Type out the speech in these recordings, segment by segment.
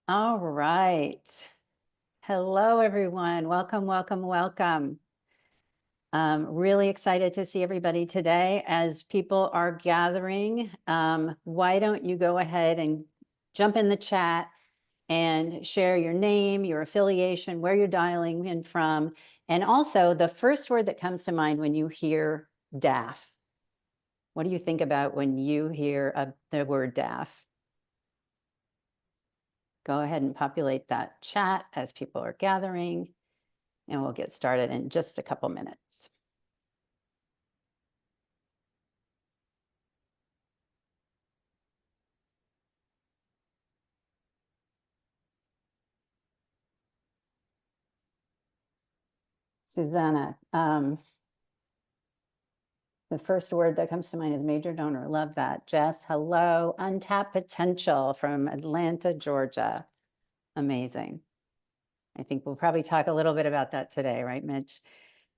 All right. Hello, everyone. Welcome, welcome, welcome. Really excited to see everybody today. As people are gathering, why don't you go ahead and jump in the chat and share your name, your affiliation, where you're dialing in from, and also the first word that comes to mind when you hear DAF. What do you think about when you hear the word DAF? Go ahead and populate that chat as people are gathering, and we'll get started in just a couple minutes. Susanna, the first word that comes to mind is major donor. Love that. Jess, hello. Untapped potential from Atlanta, Georgia. Amazing. I think we'll probably talk a little bit about that today, right, Mitch?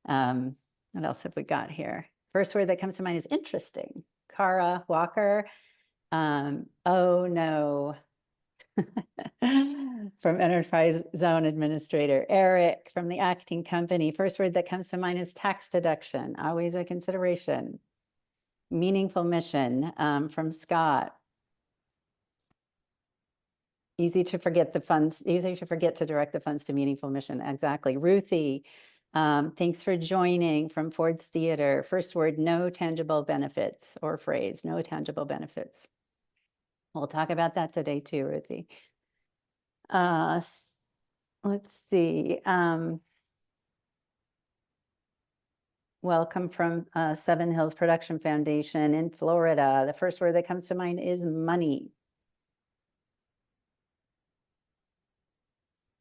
What else have we got here? First word that comes to mind is interesting. Cara Walker. Oh no. From Enterprise Zone Administrator. Eric from the acting company. First word that comes to mind is tax deduction. Always a consideration. Meaningful mission from Scott. Easy to forget the funds, easy to forget to direct the funds to meaningful mission. Exactly. Ruthie, thanks for joining from Ford's Theater. First word, no tangible benefits, or phrase, no tangible benefits. We'll talk about that today too, Ruthie. Let's see. Welcome from Seven Hills Production Foundation in Florida. The first word that comes to mind is money.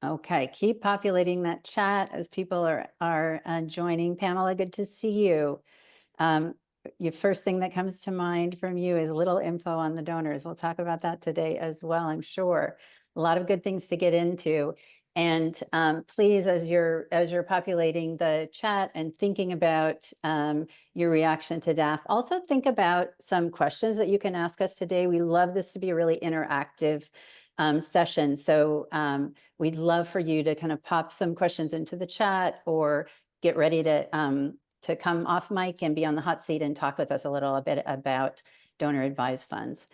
Okay, keep populating that chat as people are joining. Pamela, good to see you. Your first thing that comes to mind from you is little info on the donors. We'll talk about that today as well, I'm sure. A lot of good things to get into. And please, as you're populating the chat and thinking about your reaction to DAF, also think about some questions that you can ask us today. We love this to be a really interactive session. So we'd love for you to kind of pop some questions into the chat or get ready to come off mic and be on the hot seat and talk with us a little bit about donor advised funds.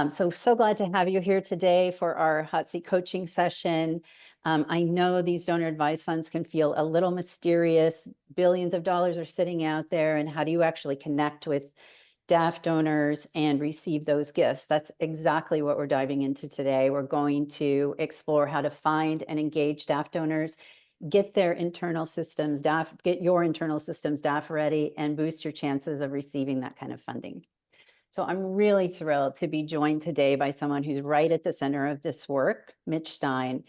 So glad to have you here today for our hot seat coaching session. I know these donor advised funds can feel a little mysterious. Billions of dollars are sitting out there, and how do you actually connect with DAF donors and receive those gifts? That's exactly what we're diving into today. We're going to explore how to find and engage DAF donors, get their internal systems, get your internal systems DAF ready, and boost your chances of receiving that kind of funding. So I'm really thrilled to be joined today by someone who's right at the center of this work, Mitch Stein.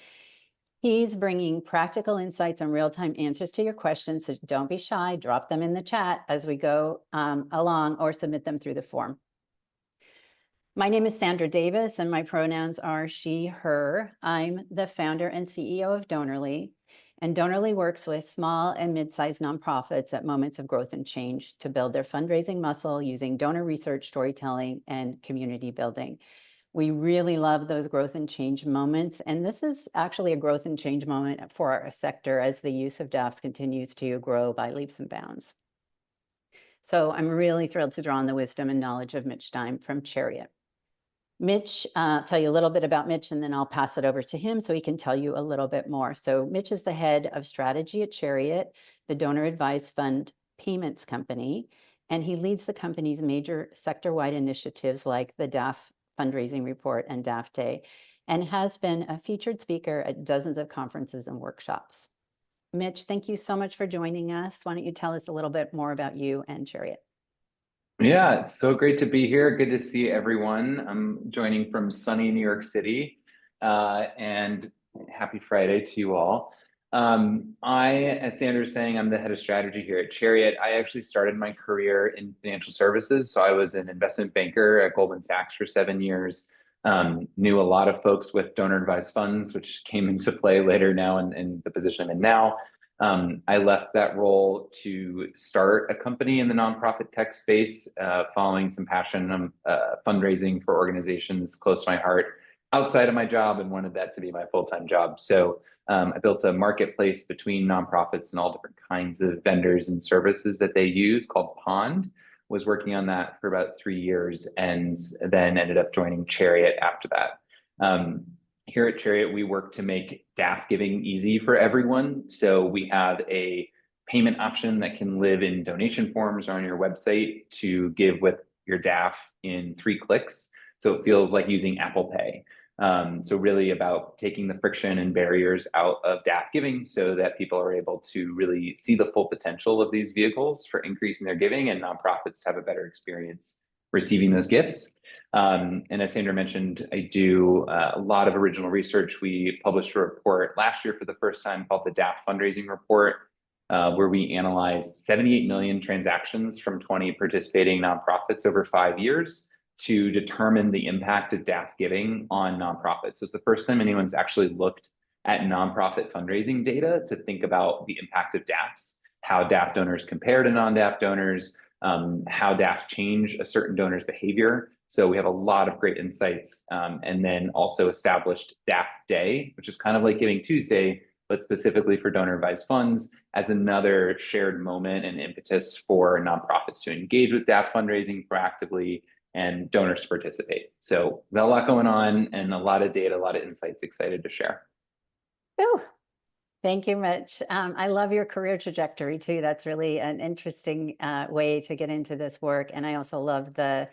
He's bringing practical insights and real-time answers to your questions, so don't be shy, drop them in the chat as we go along or submit them through the form. My name is Sandra Davis and my pronouns are she, her. I'm the founder and CEO of Donorly, and Donorly works with small and mid-sized nonprofits at moments of growth and change to build their fundraising muscle using donor research, storytelling, and community building. We really love those growth and change moments, and this is actually a growth and change moment for our sector as the use of DAFs continues to grow by leaps and bounds. So I'm really thrilled to draw on the wisdom and knowledge of Mitch Stein from Chariot. Mitch, tell you a little bit about Mitch, and then I'll pass it over to him so he can tell you a little bit more. So Mitch is the head of strategy at Chariot, the donor advised fund payments company, and he leads the company's major sector-wide initiatives like the DAF fundraising report and DAF Day, and has been a featured speaker at dozens of conferences and workshops. Mitch, thank you so much for joining us. Why don't you tell us a little bit more about you and Chariot? Yeah, it's so great to be here. Good to see everyone. I'm joining from sunny New York City, and happy Friday to you all. As Sandra was saying, I'm the head of strategy here at Chariot. I actually started my career in financial services. So I was an investment banker at Goldman Sachs for 7 years. Knew a lot of folks with donor advised funds, which came into play later now in the position I'm in now. I left that role to start a company in the nonprofit tech space, following some passion fundraising for organizations close to my heart. outside of my job and wanted that to be my full-time job. So I built a marketplace between nonprofits and all different kinds of vendors and services that they use called Pond. Was working on that for about 3 years and then ended up joining Chariot after that. Here at Chariot, we work to make DAF giving easy for everyone. So we have a payment option that can live in donation forms or on your website to give with your DAF in 3 clicks. So it feels like using Apple Pay. So really about taking the friction and barriers out of DAF giving so that people are able to really see the full potential of these vehicles for increasing their giving and nonprofits to have a better experience receiving those gifts. And as Sandra mentioned, I do a lot of original research. We published a report last year for the first time called the DAF Fundraising Report, where we analyzed 78 million transactions from 20 participating nonprofits over 5 years to determine the impact of DAF giving on nonprofits. So it's the first time anyone's actually looked at nonprofit fundraising data to think about the impact of DAFs, how DAF donors compare to non-DAF donors, how DAF change a certain donor's behavior. So we have a lot of great insights, and then also established DAF Day, which is kind of like Giving Tuesday, but specifically for donor advised funds as another shared moment and impetus for nonprofits to engage with DAF fundraising proactively and donors to participate. So we've got a lot going on and a lot of data, a lot of insights, excited to share. Ooh, thank you, Mitch. I love your career trajectory too. That's really an interesting way to get into this work. And I also love the,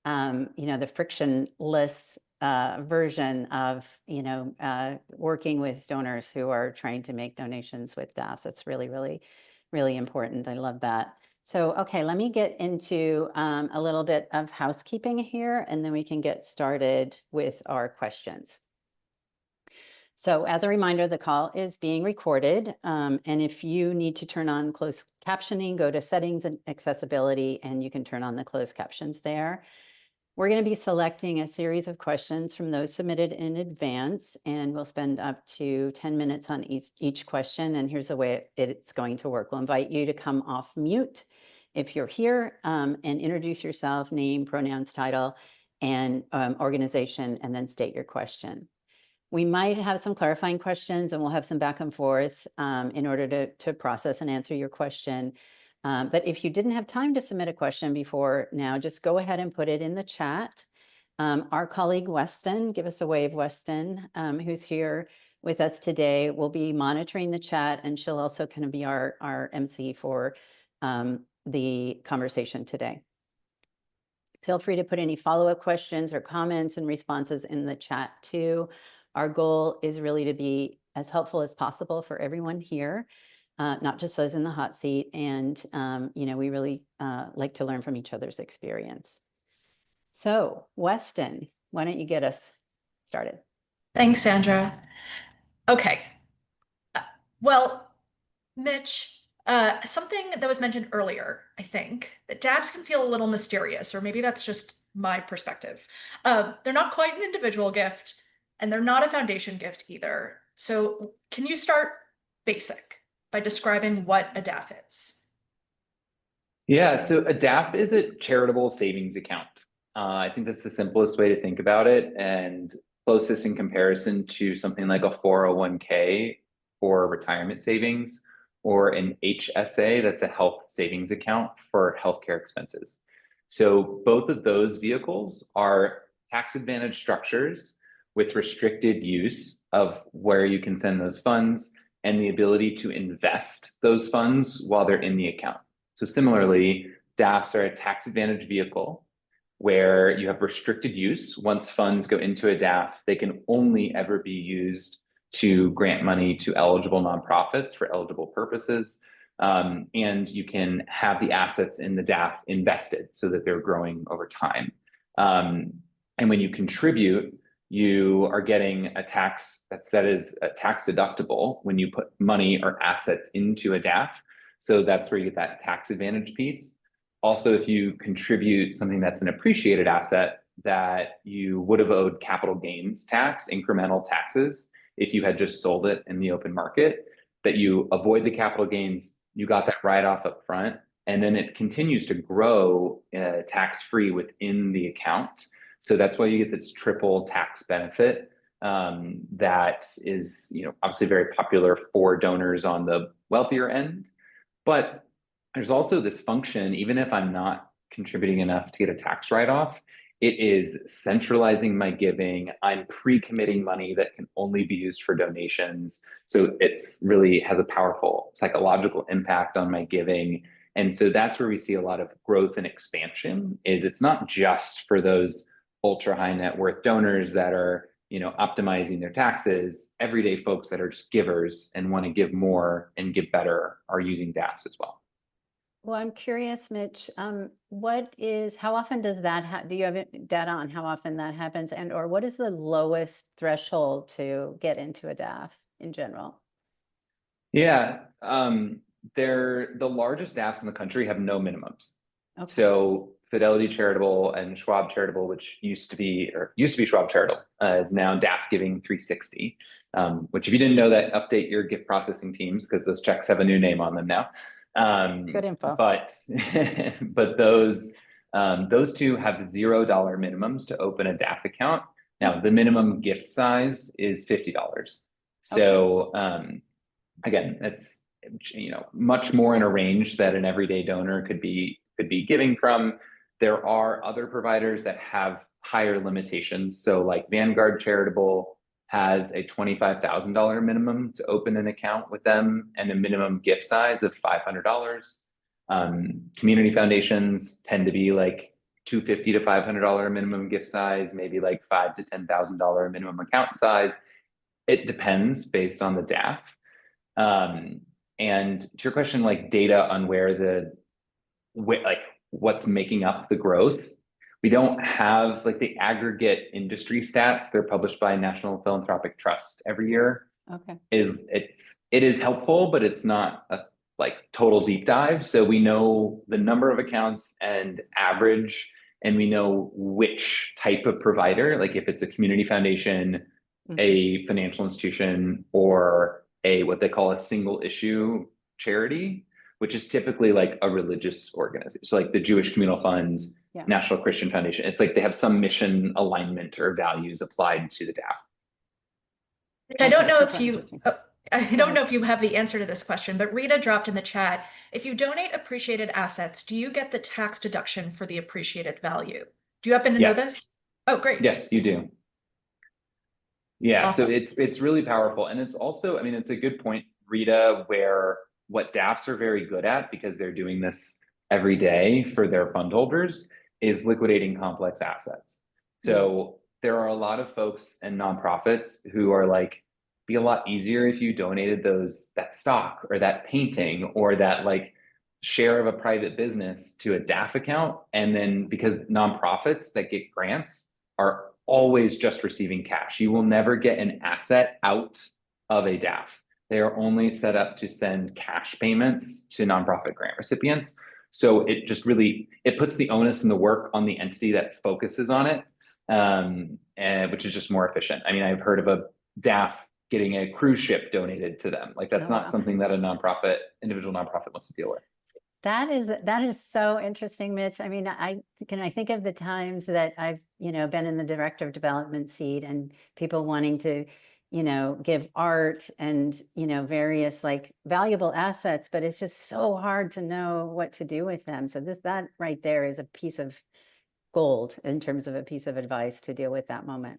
the frictionless version of, working with donors who are trying to make donations with DAFs. That's really, really, really important. I love that. So, okay, let me get into a little bit of housekeeping here, and then we can get started with our questions. So as a reminder, the call is being recorded. And if you need to turn on closed captioning, go to settings and accessibility, and you can turn on the closed captions there. We're going to be selecting a series of questions from those submitted in advance, and we'll spend up to 10 minutes on each question. And here's the way it's going to work. We'll invite you to come off mute if you're here, and introduce yourself, name, pronouns, title, and organization, and then state your question. We might have some clarifying questions, and we'll have some back and forth in order to process and answer your question. But if you didn't have time to submit a question before now, just go ahead and put it in the chat. Our colleague Weston, give us a wave, Weston, who's here with us today, will be monitoring the chat, and she'll also kind of be our MC for the conversation today. Feel free to put any follow-up questions or comments and responses in the chat too. Our goal is really to be as helpful as possible for everyone here. Not just those in the hot seat. And, we really like to learn from each other's experience. So, Weston, why don't you get us started? Thanks, Sandra. Okay. Well, Mitch, something that was mentioned earlier, I think, that DAFs can feel a little mysterious, or maybe that's just my perspective. They're not quite an individual gift, and they're not a foundation gift either. So can you start basic by describing what a DAF is? Yeah, so a DAF is a charitable savings account. I think that's the simplest way to think about it, and closest in comparison to something like a 401k for retirement savings, or an HSA, that's a health savings account for healthcare expenses. So both of those vehicles are tax advantage structures with restricted use of where you can send those funds and the ability to invest those funds while they're in the account. So similarly, DAFs are a tax advantage vehicle where you have restricted use. Once funds go into a DAF, they can only ever be used to grant money to eligible nonprofits for eligible purposes. And you can have the assets in the DAF invested so that they're growing over time. And when you contribute, you are getting a tax that is a tax deductible when you put money or assets into a DAF. So that's where you get that tax advantage piece. Also, if you contribute something that's an appreciated asset that you would have owed capital gains tax, incremental taxes, if you had just sold it in the open market, that you avoid the capital gains, you got that write-off up front, and then it continues to grow tax-free within the account. So that's why you get this triple tax benefit that is, obviously very popular for donors on the wealthier end. But there's also this function, even if I'm not contributing enough to get a tax write-off, it is centralizing my giving. I'm pre-committing money that can only be used for donations. So it's really has a powerful psychological impact on my giving. And so that's where we see a lot of growth and expansion, is it's not just for those ultra high net worth donors that are, optimizing their taxes. Everyday folks that are just givers and want to give more and give better are using DAFs as well. Well, I'm curious, Mitch, how often does that do you have data on how often that happens, and or what is the lowest threshold to get into a DAF in general? Yeah, the largest DAFs in the country have no minimums. Okay. So Fidelity Charitable and Schwab Charitable, which used to be Schwab Charitable, is now DAF Giving 360. Which, if you didn't know that, update your gift processing teams, because those checks have a new name on them now. Good info. But those two have $0 minimums to open a DAF account. Now the minimum gift size is $50. So again, it's much more in a range that an everyday donor could be giving from. There are other providers that have higher limitations. So like Vanguard Charitable has a $25,000 minimum to open an account with them and a minimum gift size of $500. Community foundations tend to be like $250 to $500 minimum gift size, maybe like $5,000 to $10,000 minimum account size. It depends based on the DAF. And to your question, like data on what's making up the growth, we don't have like the aggregate industry stats. They're published by National Philanthropic Trust every year. Okay. It is helpful, but it's not a like total deep dive. So we know the number of accounts and average, and we know which type of provider, like if it's a community foundation, a financial institution, or what they call a single issue charity, which is typically like a religious organization. So like the Jewish Communal Fund, National Christian Foundation. It's like they have some mission alignment or values applied to the DAF. I don't know if you have the answer to this question, but Rita dropped in the chat, if you donate appreciated assets, do you get the tax deduction for the appreciated value? Do you happen to know this? Oh, great. Yes, you do. Yeah, Awesome. So it's really powerful. And it's also, it's a good point, Rita, where what DAFs are very good at, because they're doing this every day for their fund holders, is liquidating complex assets. So there are a lot of folks and nonprofits who are like, be a lot easier if you donated that stock or that painting or that like share of a private business to a DAF account. And then because nonprofits that get grants are always just receiving cash, you will never get an asset out of a DAF. They are only set up to send cash payments to nonprofit grant recipients. So it just really, it puts the onus and the work on the entity that focuses on it, and which is just more efficient. I've heard of a DAF getting a cruise ship donated to them. Like that's not something that a individual nonprofit wants to deal with. That is so interesting, Mitch. I think of the times that I've, been in the director of development seat and people wanting to, give art and, various like valuable assets, but it's just so hard to know what to do with them. So that right there is a piece of gold in terms of a piece of advice to deal with that moment.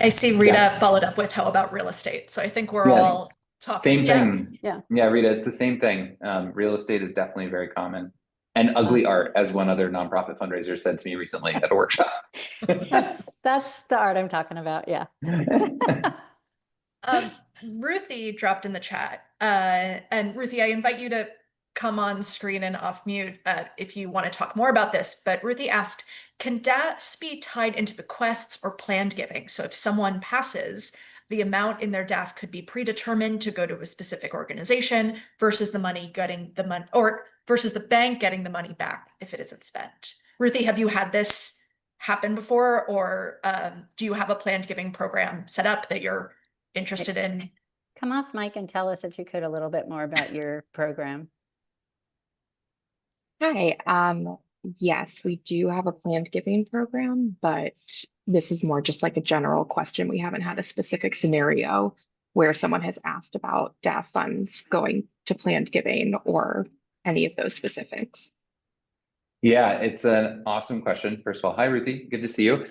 I see Rita followed up with, how about real estate? So I think we're all talking. Same thing. Yeah, Rita, it's the same thing. Real estate is definitely very common. And ugly art, as one other nonprofit fundraiser said to me recently at a workshop. That's the art I'm talking about. Yeah. Ruthie dropped in the chat. And Ruthie, I invite you to come on screen and off mute if you want to talk more about this. But Ruthie asked, can DAFs be tied into bequests or planned giving? So if someone passes, the amount in their DAF could be predetermined to go to a specific organization versus the bank getting the money back if it isn't spent. Ruthie, have you had this happen before, or do you have a planned giving program set up that you're interested in? Come off mic and tell us, if you could, a little bit more about your program. Hi. Yes, we do have a planned giving program, but this is more just like a general question. We haven't had a specific scenario where someone has asked about DAF funds going to planned giving or any of those specifics. Yeah, it's an awesome question. First of all, hi Ruthie, good to see you.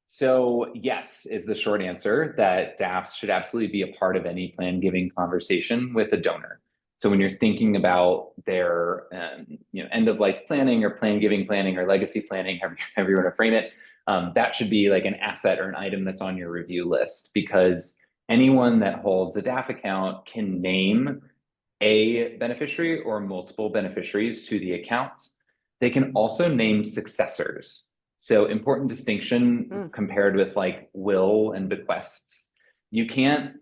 So yes, is the short answer that DAFs should absolutely be a part of any plan giving conversation with a donor. So when you're thinking about their end of life planning or plan giving planning or legacy planning, however you want to frame it, that should be like an asset or an item that's on your review list, because anyone that holds a DAF account can name a beneficiary or multiple beneficiaries to the account. They can also name successors. So important distinction compared with like will and bequests. You can't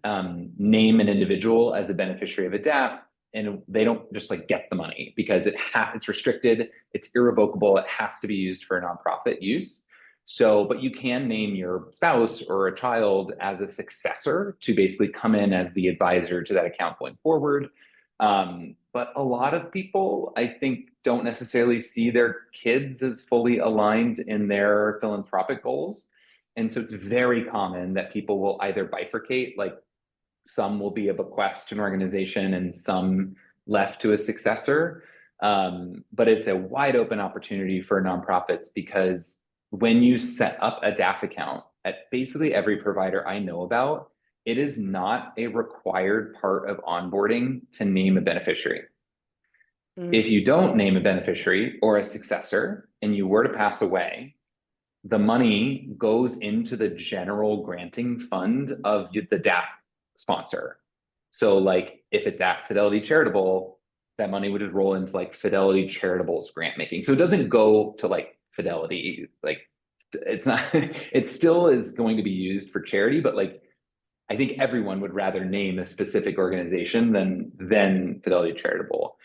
name an individual as a beneficiary of a DAF and they don't just like get the money, because it's restricted, it's irrevocable, it has to be used for nonprofit use. So, but you can name your spouse or a child as a successor to basically come in as the advisor to that account going forward. But a lot of people, I think, don't necessarily see their kids as fully aligned in their philanthropic goals. And so it's very common that people will either bifurcate, like some will be a bequest to an organization and some left to a successor. But it's a wide open opportunity for nonprofits, because when you set up a DAF account at basically every provider I know about, it is not a required part of onboarding to name a beneficiary. If you don't name a beneficiary or a successor and you were to pass away, the money goes into the general granting fund of the DAF sponsor. So like if it's at Fidelity Charitable, that money would just roll into like Fidelity Charitable's grant making. So it doesn't go to like Fidelity, like it's not, it still is going to be used for charity, but like I think everyone would rather name a specific organization than Fidelity Charitable.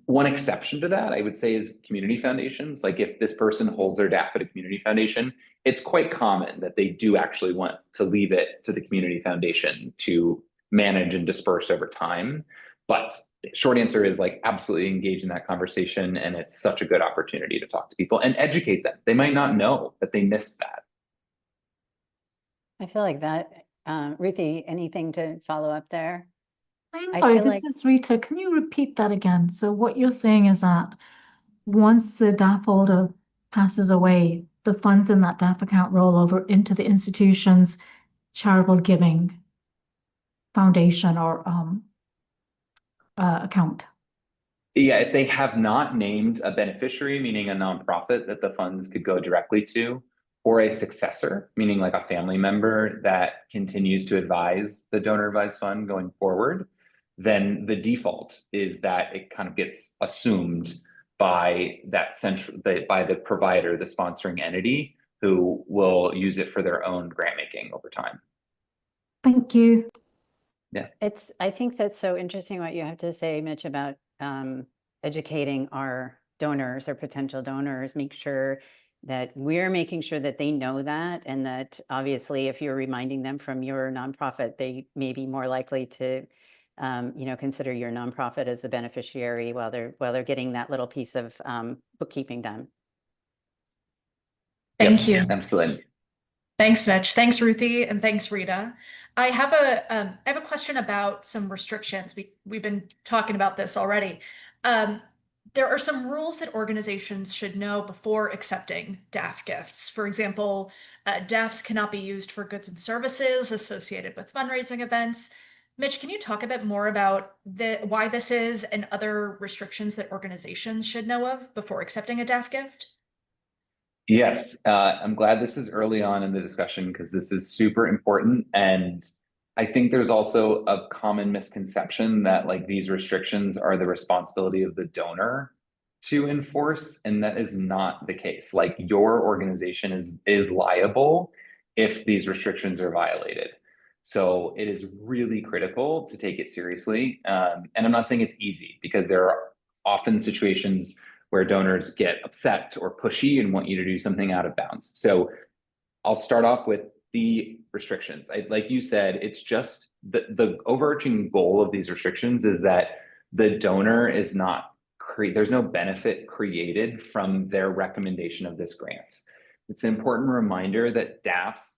One exception to that, I would say, is community foundations. Like if this person holds their DAF at a community foundation, it's quite common that they do actually want to leave it to the community foundation to manage and disperse over time. But the short answer is like absolutely engage in that conversation. And it's such a good opportunity to talk to people and educate them. They might not know that they missed that. I feel like that, Ruthie, anything to follow up there? I'm I sorry, feel this like- is Rita. Can you repeat that again? So what you're saying is that once the DAF holder passes away, the funds in that DAF account roll over into the institution's charitable giving foundation or account. Yeah, if they have not named a beneficiary, meaning a nonprofit that the funds could go directly to, or a successor, meaning like a family member that continues to advise the donor advised fund going forward, then the default is that it kind of gets assumed by that by the provider, the sponsoring entity, who will use it for their own grant making over time. Thank you. Yeah. I think that's so interesting what you have to say, Mitch, about educating our donors or potential donors. Make sure that we're making sure that they know that, and that obviously if you're reminding them from your nonprofit, they may be more likely to consider your nonprofit as the beneficiary while they're getting that little piece of bookkeeping done. Thank you. Absolutely. Thanks, Mitch. Thanks, Ruthie, and thanks, Rita. I have a question about some restrictions. We've been talking about this already. There are some rules that organizations should know before accepting DAF gifts. For example, DAFs cannot be used for goods and services associated with fundraising events. Mitch, can you talk a bit more about why this is and other restrictions that organizations should know of before accepting a DAF gift? Yes, I'm glad this is early on in the discussion, because this is super important. And I think there's also a common misconception that like these restrictions are the responsibility of the donor to enforce, and that is not the case. Like your organization is liable if these restrictions are violated. So it is really critical to take it seriously. And I'm not saying it's easy, because there are often situations where donors get upset or pushy and want you to do something out of bounds. So I'll start off with the restrictions. Like you said, it's just the overarching goal of these restrictions is that the donor is not there's no benefit created from their recommendation of this grant. It's an important reminder that DAFs,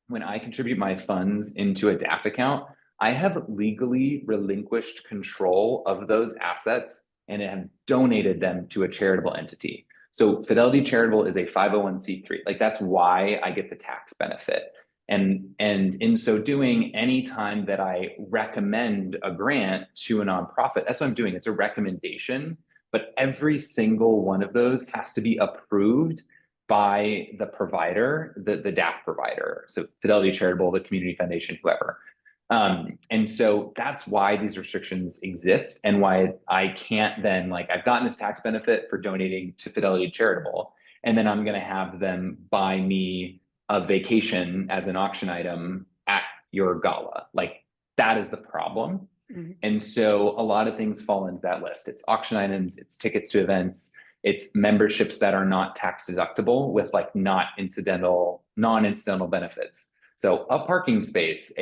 when I contribute my funds into a DAF account, I have legally relinquished control of those assets and have donated them to a charitable entity. So Fidelity Charitable is a 501c3. Like, that's why I get the tax benefit. And in so doing, anytime that I recommend a grant to a nonprofit, that's what I'm doing. It's a recommendation, but every single one of those has to be approved by the provider, the DAF provider. So Fidelity Charitable, the community foundation, whoever. And so that's why these restrictions exist, and why I can't then, like, I've gotten this tax benefit for donating to Fidelity Charitable, and then I'm going to have them buy me a vacation as an auction item at your gala. Like, that is the problem. Mhm. And so a lot of things fall into that list. It's auction items, it's tickets to events, it's memberships that are not tax deductible with like non-incidental benefits. So a parking space,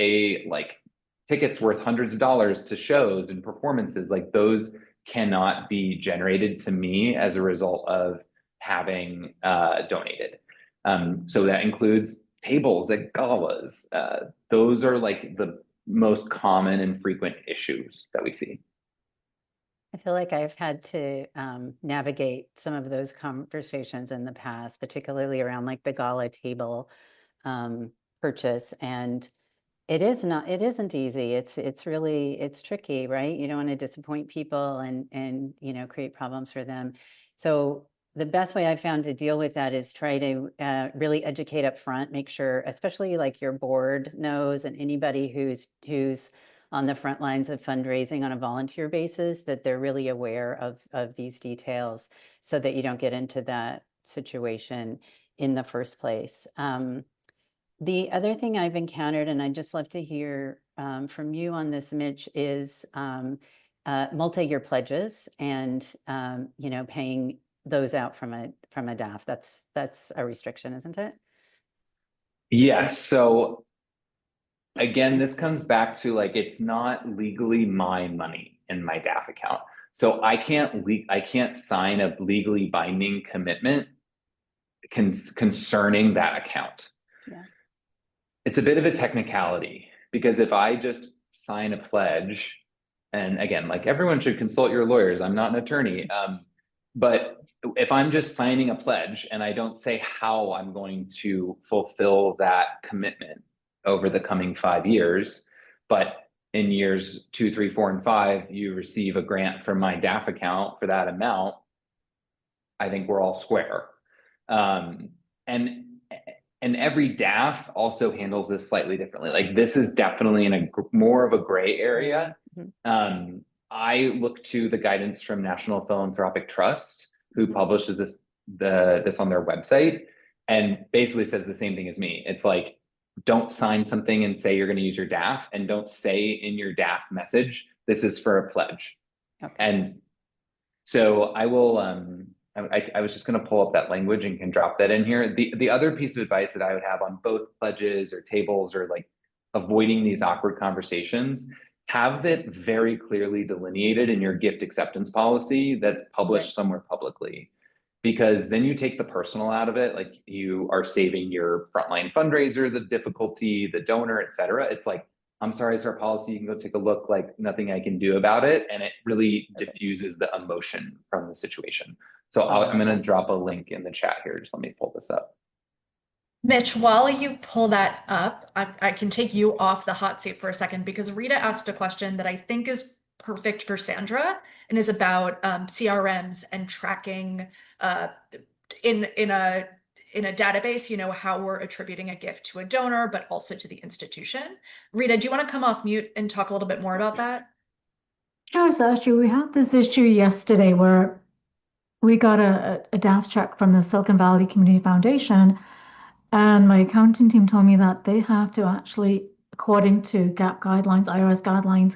like tickets worth hundreds of dollars to shows and performances, like those cannot be generated to me as a result of having donated. So that includes tables at galas. Those are like the most common and frequent issues that we see. I feel like I've had to navigate some of those conversations in the past, particularly around like the gala table purchase. And it isn't easy. It's tricky, right? You don't want to disappoint people and create problems for them. So the best way I've found to deal with that is try to really educate up front, make sure, especially like your board knows, and anybody who's on the front lines of fundraising on a volunteer basis, that they're really aware of these details, so that you don't get into that situation in the first place. The other thing I've encountered, and I'd just love to hear from you on this, Mitch, is multi-year pledges and paying those out from a DAF. That's a restriction, isn't it? Yes. So again, this comes back to like, it's not legally my money in my DAF account. So I can't sign a legally binding commitment concerning that account. Yeah. It's a bit of a technicality, because if I just sign a pledge, and again, like, everyone should consult your lawyers, I'm not an attorney, but if I'm just signing a pledge and I don't say how I'm going to fulfill that commitment over the coming 5 years, but in years 2, 3, 4, and 5, you receive a grant from my DAF account for that amount, I think we're all square. And every DAF also handles this slightly differently. Like, this is definitely in a more of a gray area. Mhm. I look to the guidance from National Philanthropic Trust, who publishes this on their website, and basically says the same thing as me. It's like, don't sign something and say you're going to use your DAF, and don't say in your DAF message, this is for a pledge. Okay. And so I will, I was just going to pull up that language and can drop that in here. The other piece of advice that I would have on both pledges or tables, or like avoiding these awkward conversations, have it very clearly delineated in your gift acceptance policy that's published somewhere publicly, because then you take the personal out of it. Like, you are saving your frontline fundraiser the difficulty, the donor, et cetera. It's like, I'm sorry, it's our policy, you can go take a look, like, nothing I can do about it. And it really diffuses the emotion from the situation. So I'm going to drop a link in the chat here. Just let me pull this up. Mitch, while you pull that up, I can take you off the hot seat for a second, because Rita asked a question that I think is perfect for Sandra, and is about CRMs and tracking in a database, how we're attributing a gift to a donor, but also to the institution. Rita, do you want to come off mute and talk a little bit more about that? Sure, so actually we had this issue yesterday where we got a DAF check from the Silicon Valley Community Foundation, and my accounting team told me that they have to actually, according to GAAP guidelines, IRS guidelines,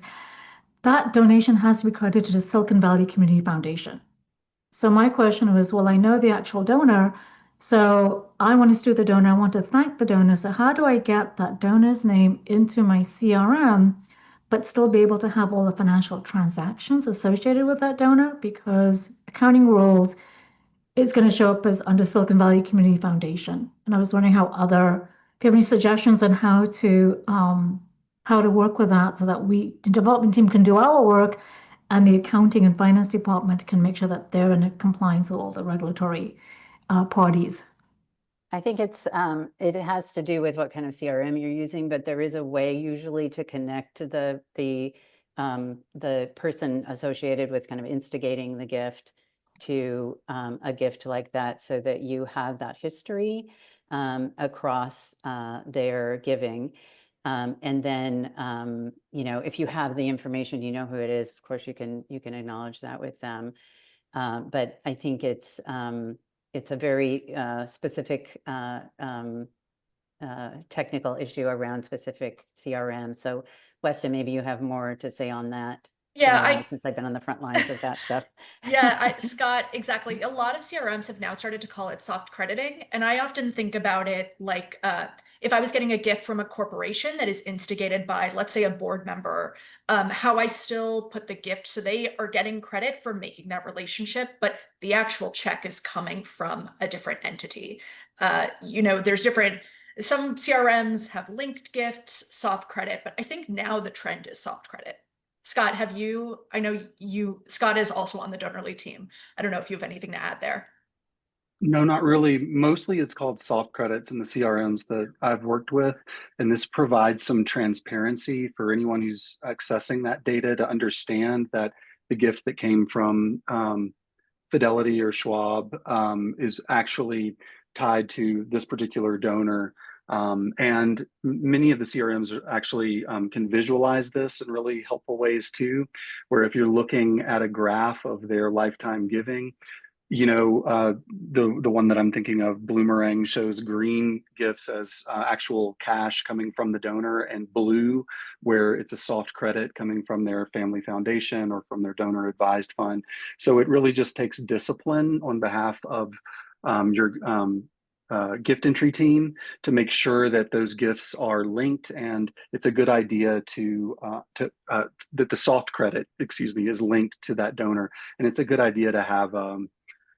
that donation has to be credited to Silicon Valley Community Foundation. So my question was, well, I know the actual donor, so I want to sue the donor. I want to thank the donor. So how do I get that donor's name into my CRM, but still be able to have all the financial transactions associated with that donor? Because accounting rules, it's going to show up as under Silicon Valley Community Foundation. And I was wondering if you have any suggestions on how to work with that so that the development team can do our work and the accounting and finance department can make sure that they're in compliance with all the regulatory parties. I think it has to do with what kind of CRM you're using, but there is a way usually to connect to the person associated with kind of instigating the gift to a gift like that, so that you have that history across their giving. And then, if you have the information, you know who it is, of course, you can acknowledge that with them. But I think it's a very specific technical issue around specific CRM. So Weston, maybe you have more to say on that. Yeah, since I've been on the front lines of that stuff. Yeah, Scott, exactly. A lot of CRMs have now started to call it soft crediting. And I often think about it like if I was getting a gift from a corporation that is instigated by, let's say, a board member, how I still put the gift so they are getting credit for making that relationship, but the actual check is coming from a different entity. There's some CRMs have linked gifts, soft credit, but I think now the trend is soft credit. Scott, Scott is also on the Donor team. I don't know if you have anything to add there. No, not really. Mostly it's called soft credits in the CRMs that I've worked with. And this provides some transparency for anyone who's accessing that data to understand that the gift that came from Fidelity or Schwab is actually tied to this particular donor. And many of the CRMs actually can visualize this in really helpful ways too, where if you're looking at a graph of their lifetime giving, the one that I'm thinking of, Bloomerang, shows green gifts as actual cash coming from the donor, and blue where it's a soft credit coming from their family foundation or from their donor advised fund. So it really just takes discipline on behalf of your gift entry team to make sure that those gifts are linked, and it's a good idea that the soft credit, is linked to that donor, and it's a good idea to have a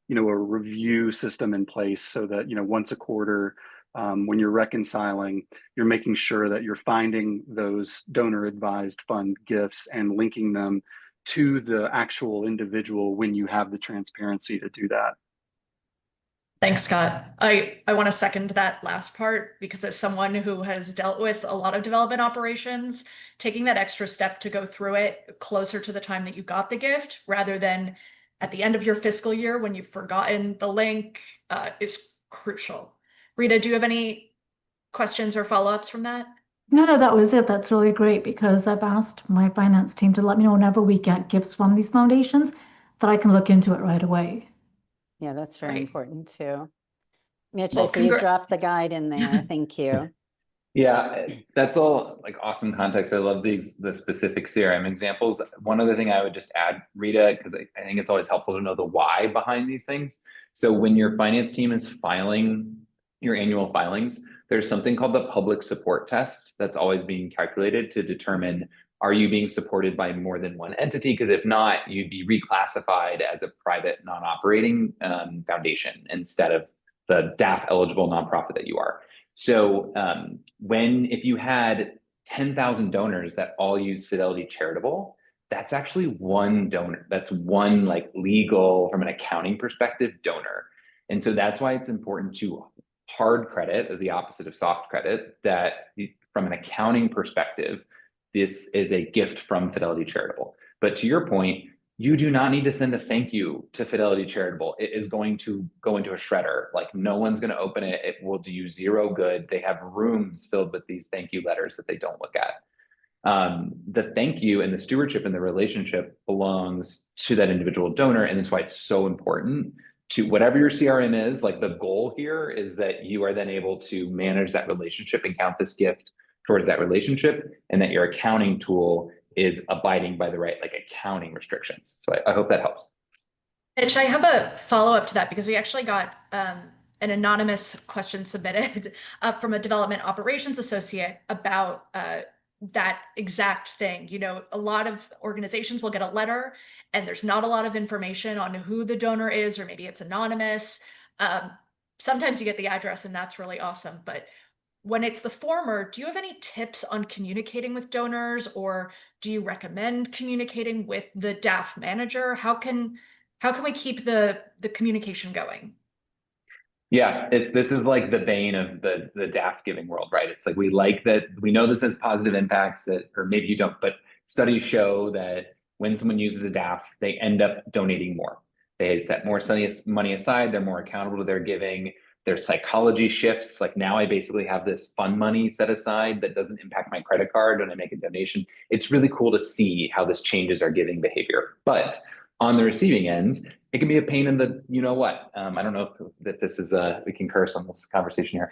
review system in place so that once a quarter, when you're reconciling, you're making sure that you're finding those donor advised fund gifts and linking them to the actual individual when you have the transparency to do that. Thanks, Scott. I want to second that last part, because as someone who has dealt with a lot of development operations, taking that extra step to go through it closer to the time that you got the gift rather than at the end of your fiscal year when you've forgotten the link is crucial. Rita, do you have any questions or follow-ups from that? No, that was it. That's really great, because I've asked my finance team to let me know whenever we get gifts from these foundations that I can look into it right away. Yeah, that's very Right. important too. Mitch, Well, I see you dropped the guide in there. Thank you. Yeah, that's all like awesome context. I love the specific CRM examples. One other thing I would just add, Rita, because I think it's always helpful to know the why behind these things. So when your finance team is filing your annual filings, there's something called the public support test that's always being calculated to determine, are you being supported by more than one entity? Because if not, you'd be reclassified as a private non-operating foundation instead of the DAF eligible nonprofit that you are. So if you had 10,000 donors that all use Fidelity Charitable, that's actually one donor. That's one like legal, from an accounting perspective, donor. And so that's why it's important to hard credit, the opposite of soft credit, that from an accounting perspective, this is a gift from Fidelity Charitable. But to your point, you do not need to send a thank you to Fidelity Charitable. It is going to go into a shredder. Like, no one's going to open it. It will do you zero good. They have rooms filled with these thank you letters that they don't look at. The thank you and the stewardship and the relationship belongs to that individual donor. And that's why it's so important to, whatever your CRM is, like the goal here is that you are then able to manage that relationship and count this gift towards that relationship, and that your accounting tool is abiding by the right accounting restrictions. So I hope that helps. Mitch, I have a follow-up to that, because we actually got an anonymous question submitted from a development operations associate about that exact thing. A lot of organizations will get a letter and there's not a lot of information on who the donor is, or maybe it's anonymous. Sometimes you get the address and that's really awesome. But when it's the former, do you have any tips on communicating with donors, or do you recommend communicating with the DAF manager? How can we keep the communication going? Yeah, this is like the bane of the DAF giving world, right? It's like we like that, we know this has positive impacts that, or maybe you don't, but studies show that when someone uses a DAF, they end up donating more. They set more money aside, they're more accountable to their giving. Their psychology shifts. Like now I basically have this fun money set aside that doesn't impact my credit card when I make a donation. It's really cool to see how this changes our giving behavior. But on the receiving end, it can be a pain in the, you know what? I don't know that this is we can curse on this conversation here.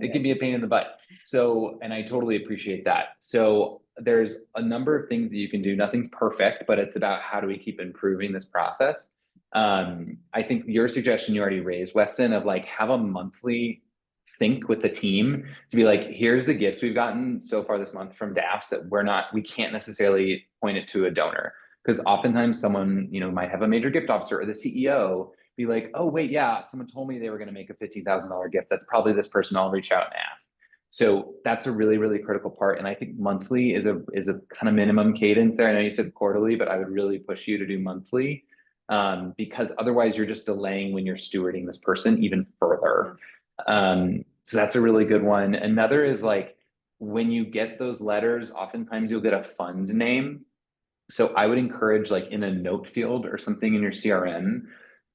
It can be a pain in the butt. So, and I totally appreciate that. So there's a number of things that you can do. Nothing's perfect, but it's about how do we keep improving this process. I think your suggestion you already raised, Weston, of like have a monthly sync with the team to be like, here's the gifts we've gotten so far this month from DAFs that we can't necessarily point it to a donor. Because oftentimes someone, might have a major gift officer or the CEO be like, oh, wait, yeah, someone told me they were going to make a $15,000 gift. That's probably this person. I'll reach out and ask. So that's a really, really critical part. And I think monthly is a kind of minimum cadence there. I know you said quarterly, but I would really push you to do monthly. Because otherwise you're just delaying when you're stewarding this person even further. So that's a really good one. Another is like, when you get those letters, oftentimes you'll get a fund name. So I would encourage, like in a note field or something in your CRM,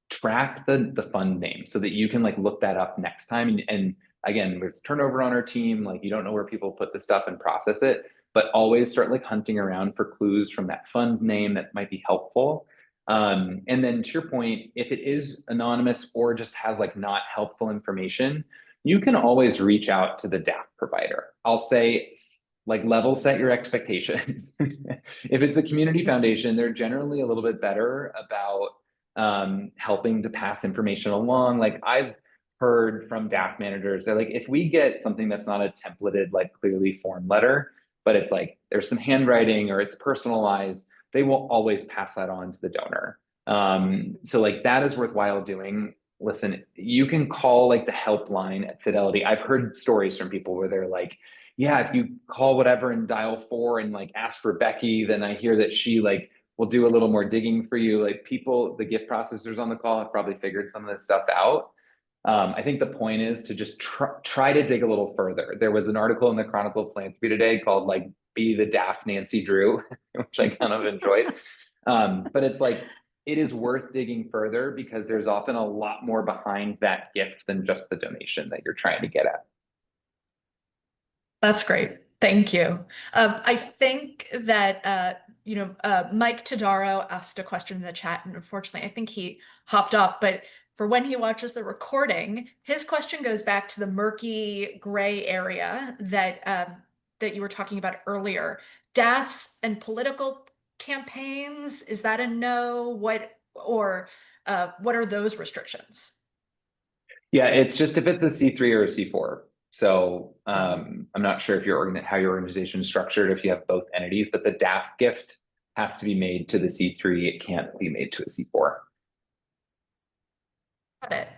track the fund name so that you can like look that up next time. And again, there's turnover on our team. Like you don't know where people put the stuff and process it, but always start like hunting around for clues from that fund name that might be helpful. And then to your point, if it is anonymous or just has like not helpful information, you can always reach out to the DAF provider. I'll say like level set your expectations. If it's a community foundation, they're generally a little bit better about helping to pass information along. Like I've heard from DAF managers, they're like, if we get something that's not a templated, like clearly formed letter, but it's like there's some handwriting or it's personalized, they will always pass that on to the donor. So like that is worthwhile doing. Listen, you can call like the helpline at Fidelity. I've heard stories from people where they're like, yeah, if you call whatever and dial 4 and like ask for Becky, then I hear that she like will do a little more digging for you. Like people, the gift processors on the call have probably figured some of this stuff out. I think the point is to just try to dig a little further. There was an article in the Chronicle of Philanthropy today called like Be the DAF Nancy Drew, which I kind of enjoyed. But it's like, it is worth digging further because there's often a lot more behind that gift than just the donation that you're trying to get at. That's great. Thank you. I think that, Mike Todaro asked a question in the chat, and unfortunately, I think he hopped off. But for when he watches the recording, his question goes back to the murky gray area that you were talking about earlier. DAFs and political campaigns, is that a no? What are those restrictions? Yeah, it's just if it's a C3 or a C4. So I'm not sure if how your organization is structured, if you have both entities, but the DAF gift has to be made to the C3. It can't be made to a C4. Got it.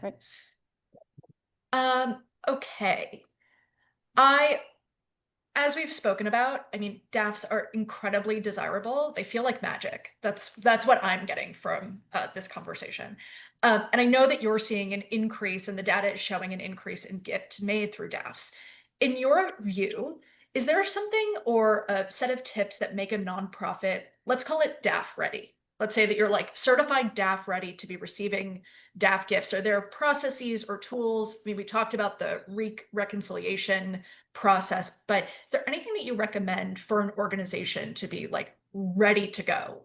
Right. Okay. As we've spoken about, I mean, DAFs are incredibly desirable. They feel like magic. That's what I'm getting from this conversation. And I know that you're seeing an increase, and the data is showing an increase in gifts made through DAFs. In your view, is there something or a set of tips that make a nonprofit, let's call it DAF ready? Let's say that you're like certified DAF ready to be receiving DAF gifts. Are there processes or tools? I mean, we talked about the reconciliation process, but is there anything that you recommend for an organization to be like ready to go?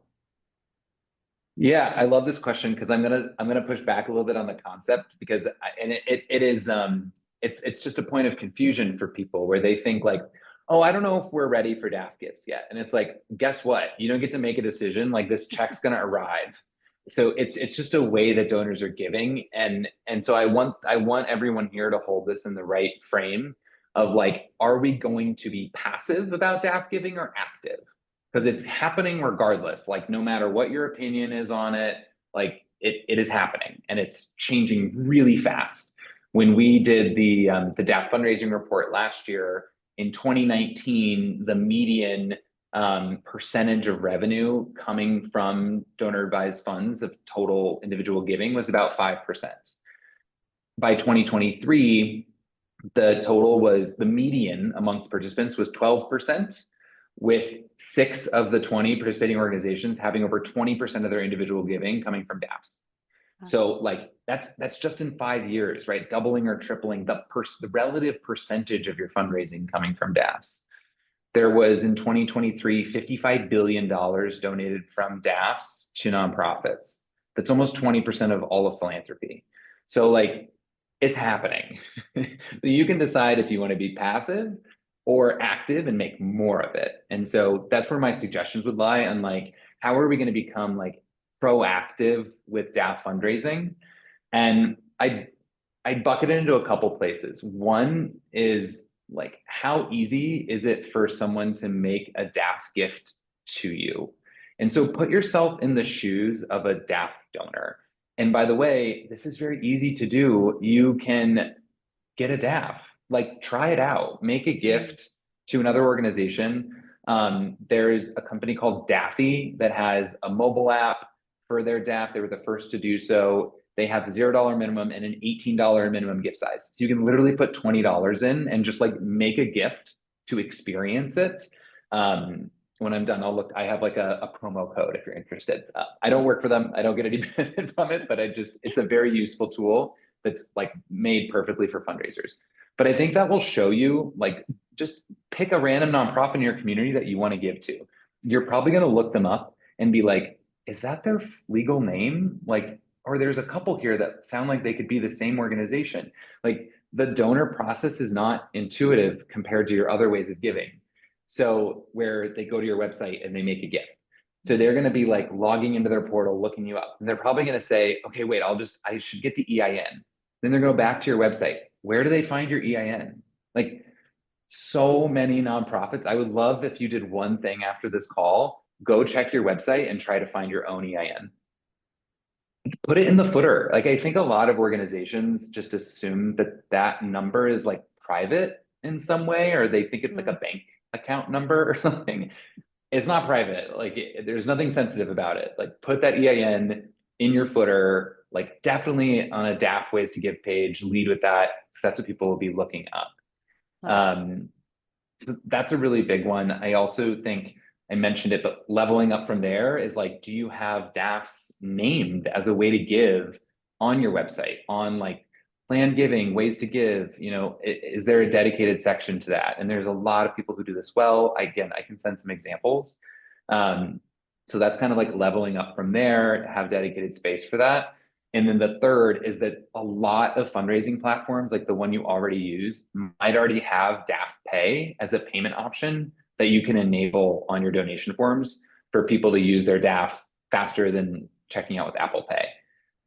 Yeah, I love this question because I'm gonna push back a little bit on the concept because it's just a point of confusion for people where they think like, oh, I don't know if we're ready for DAF gifts yet. And it's like, guess what? You don't get to make a decision. Like this check's gonna arrive. So it's just a way that donors are giving. And so I want everyone here to hold this in the right frame of like, are we going to be passive about DAF giving or active? Because it's happening regardless, like no matter what your opinion is on it, like it is happening and it's changing really fast. When we did the DAF fundraising report last year, in 2019, the median percentage of revenue coming from donor advised funds of total individual giving was about 5%. By 2023, the median amongst participants was 12%, with 6 of the 20 participating organizations having over 20% of their individual giving coming from DAFs. So like that's just in 5 years, right? Doubling or tripling the relative percentage of your fundraising coming from DAFs. There was in 2023, $55 billion donated from DAFs to nonprofits. That's almost 20% of all of philanthropy. So like it's happening. You can decide if you want to be passive or active and make more of it. And so that's where my suggestions would lie on like, how are we going to become like proactive with DAF fundraising? And I bucket it into a couple places. One is like, how easy is it for someone to make a DAF gift to you? And so put yourself in the shoes of a DAF donor. And by the way, this is very easy to do. You can get a DAF, like try it out, make a gift to another organization. There's a company called Daffy that has a mobile app for their DAF. They were the first to do so. They have $0 minimum and an $18 minimum gift size. So you can literally put $20 in and just like make a gift to experience it. When I'm done, I'll look, I have like a promo code if you're interested. I don't work for them. I don't get any benefit from it, but it's a very useful tool that's like made perfectly for fundraisers. But I think that will show you, like, just pick a random nonprofit in your community that you want to give to. You're probably going to look them up and be like, is that their legal name? Like, or there's a couple here that sound like they could be the same organization. Like the donor process is not intuitive compared to your other ways of giving. So where they go to your website and they make a gift. So they're going to be like logging into their portal, looking you up. And they're probably going to say, okay, wait, I should get the EIN. Then they're going to go back to your website. Where do they find your EIN? Like so many nonprofits. I would love if you did one thing after this call, go check your website and try to find your own EIN. Put it in the footer. Like I think a lot of organizations just assume that that number is like private in some way, or they think it's like a bank account number or something. It's not private. Like there's nothing sensitive about it. Like put that EIN in your footer, like definitely on a DAF ways to give page, lead with that, because that's what people will be looking up. So that's a really big one. I also think I mentioned it, but leveling up from there is like, do you have DAFs named as a way to give on your website, on like planned giving, ways to give, you know, is there a dedicated section to that? And there's a lot of people who do this well. Again, I can send some examples. So that's kind of like leveling up from there, to have dedicated space for that. And then the third is that a lot of fundraising platforms, like the one you already use, might already have DAF Pay as a payment option that you can enable on your donation forms for people to use their DAF faster than checking out with Apple Pay.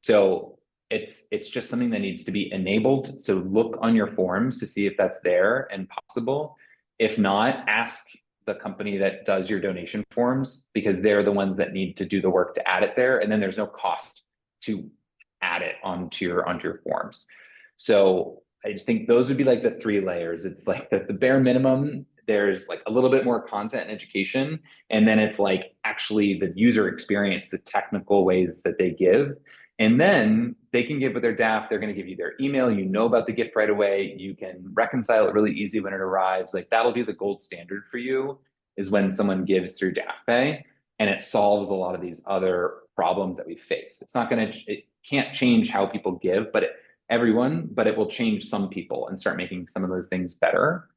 So it's just something that needs to be enabled. So look on your forms to see if that's there and possible. If not, ask the company that does your donation forms, because they're the ones that need to do the work to add it there. And then there's no cost to add it onto your forms. So I just think those would be like the 3 layers. It's like the bare minimum, there's like a little bit more content and education. And then it's like actually the user experience, the technical ways that they give. And then they can give with their DAF, they're going to give you their email, you know about the gift right away, you can reconcile it really easy when it arrives. Like that'll be the gold standard for you, is when someone gives through DAF Pay, and it solves a lot of these other problems that we face. It's not going to, it can't change how people give, but it will change some people and start making some of those things better.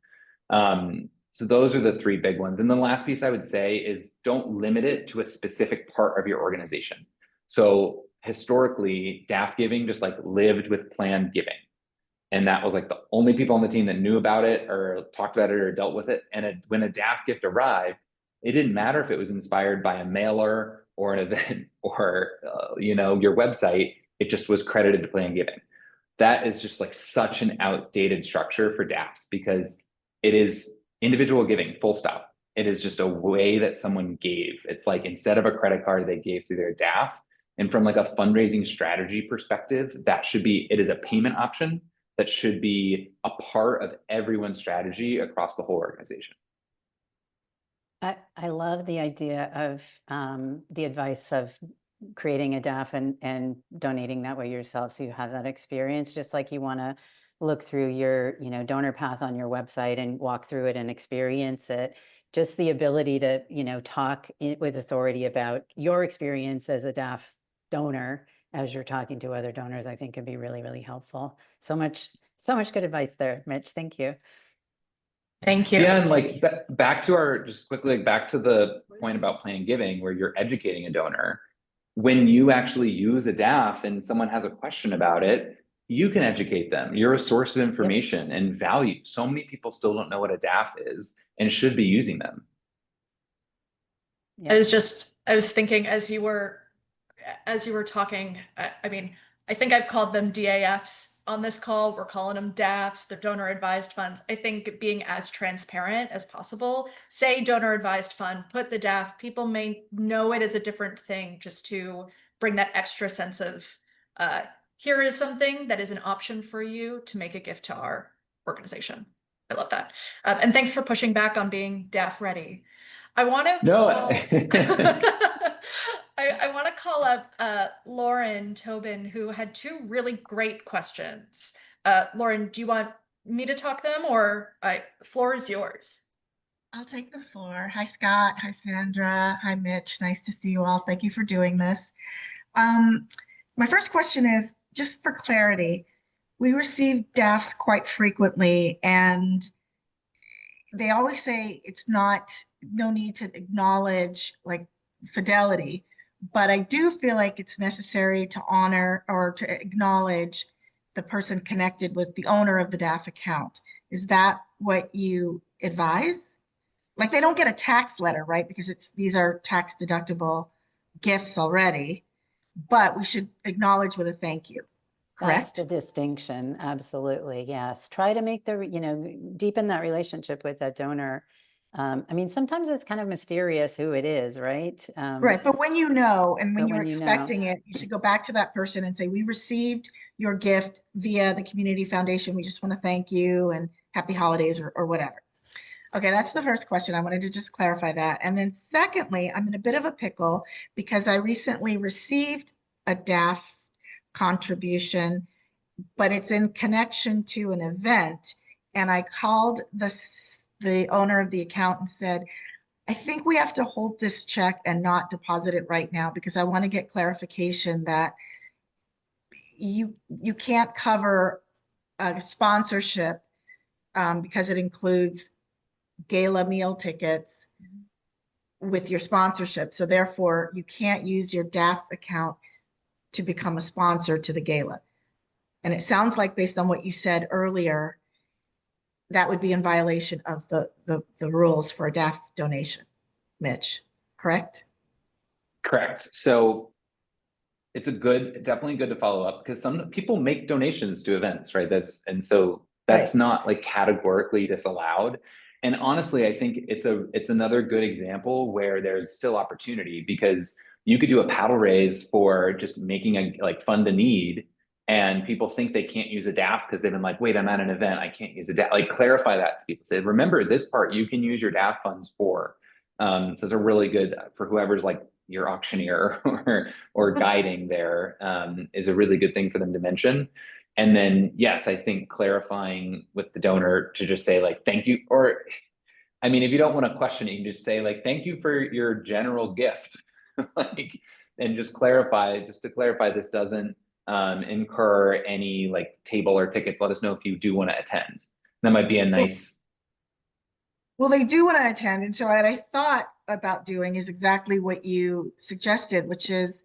So those are the 3 big ones. And the last piece I would say is don't limit it to a specific part of your organization. So historically, DAF giving just like lived with planned giving. And that was like the only people on the team that knew about it or talked about it or dealt with it. And when a DAF gift arrived, it didn't matter if it was inspired by a mailer or an event or, you know, your website, it just was credited to planned giving. that is just like such an outdated structure for DAFs because it is individual giving, full stop. It is just a way that someone gave. It's like instead of a credit card, they gave through their DAF. And from like a fundraising strategy perspective, that should be, it is a payment option that should be a part of everyone's strategy across the whole organization. I love the idea of the advice of creating a DAF and donating that way yourself, so you have that experience, just like you want to look through your donor path on your website and walk through it and experience it. Just the ability to talk with authority about your experience as a DAF donor as you're talking to other donors, I think can be really, really helpful. So much good advice there, Mitch. Thank you. Thank you. Yeah, and like back to our, just quickly, back to the point about planned giving, where you're educating a donor. When you actually use a DAF and someone has a question about it, you can educate them. You're a source of information and value. So many people still don't know what a DAF is and should be using them. I was thinking as you were talking, I mean, I think I've called them DAFs on this call. We're calling them DAFs, they're donor advised funds. I think being as transparent as possible, say donor advised fund, put the DAF, people may know it as a different thing, just to bring that extra sense of, here is something that is an option for you to make a gift to our organization. I love that. And thanks for pushing back on being DAF ready. I want to I want to call up Lauren Tobin, who had two really great questions. Lauren, do you want me to talk them, or the floor is yours? I'll take the floor. Hi, Scott. Hi, Sandra. Hi, Mitch. Nice to see you all. Thank you for doing this. My first question is, just for clarity, we receive DAFs quite frequently, and they always say it's no need to acknowledge like fidelity, but I do feel like it's necessary to honor or to acknowledge the person connected with the owner of the DAF account. Is that what you advise? Like, they don't get a tax letter, right? Because these are tax deductible gifts already, but we should acknowledge with a thank you. Correct? That's the distinction. Absolutely. Yes. Try to make deepen that relationship with that donor. I mean, sometimes it's kind of mysterious who it is, right? Right. But when you know, and when but you're when you know. expecting it, you should go back to that person and say, we received your gift via the community foundation. We just want to thank you and happy holidays or whatever. Okay, that's the first question. I wanted to just clarify that. And then secondly, I'm in a bit of a pickle because I recently received a DAF contribution, but it's in connection to an event. And I called the owner of the account and said, I think we have to hold this check and not deposit it right now, because I want to get clarification that you can't cover a sponsorship because it includes gala meal tickets with your sponsorship. So therefore, you can't use your DAF account to become a sponsor to the gala. And it sounds like, based on what you said earlier, that would be in violation of the rules for a DAF donation. Mitch, correct? Correct. So it's definitely good to follow up, because some people make donations to events, right? That's right. Not like categorically disallowed. And honestly, I think it's another good example where there's still opportunity, because you could do a paddle raise for just making a fund a need, and people think they can't use a DAF because they've been like, wait, I'm at an event, I can't use a DAF. Like, clarify that to people. Say, remember this part you can use your DAF funds for. So it's a really good, for whoever's like your auctioneer or guiding there, is a really good thing for them to mention. And then, yes, I think clarifying with the donor to just say like, thank you. Or, I mean, if you don't want to question it, you can just say like, thank you for your general gift. Like, and just to clarify, this doesn't incur any like table or tickets. Let us know if you do want to attend. That might be a nice. Well, they do want to attend. And so what I thought about doing is exactly what you suggested, which is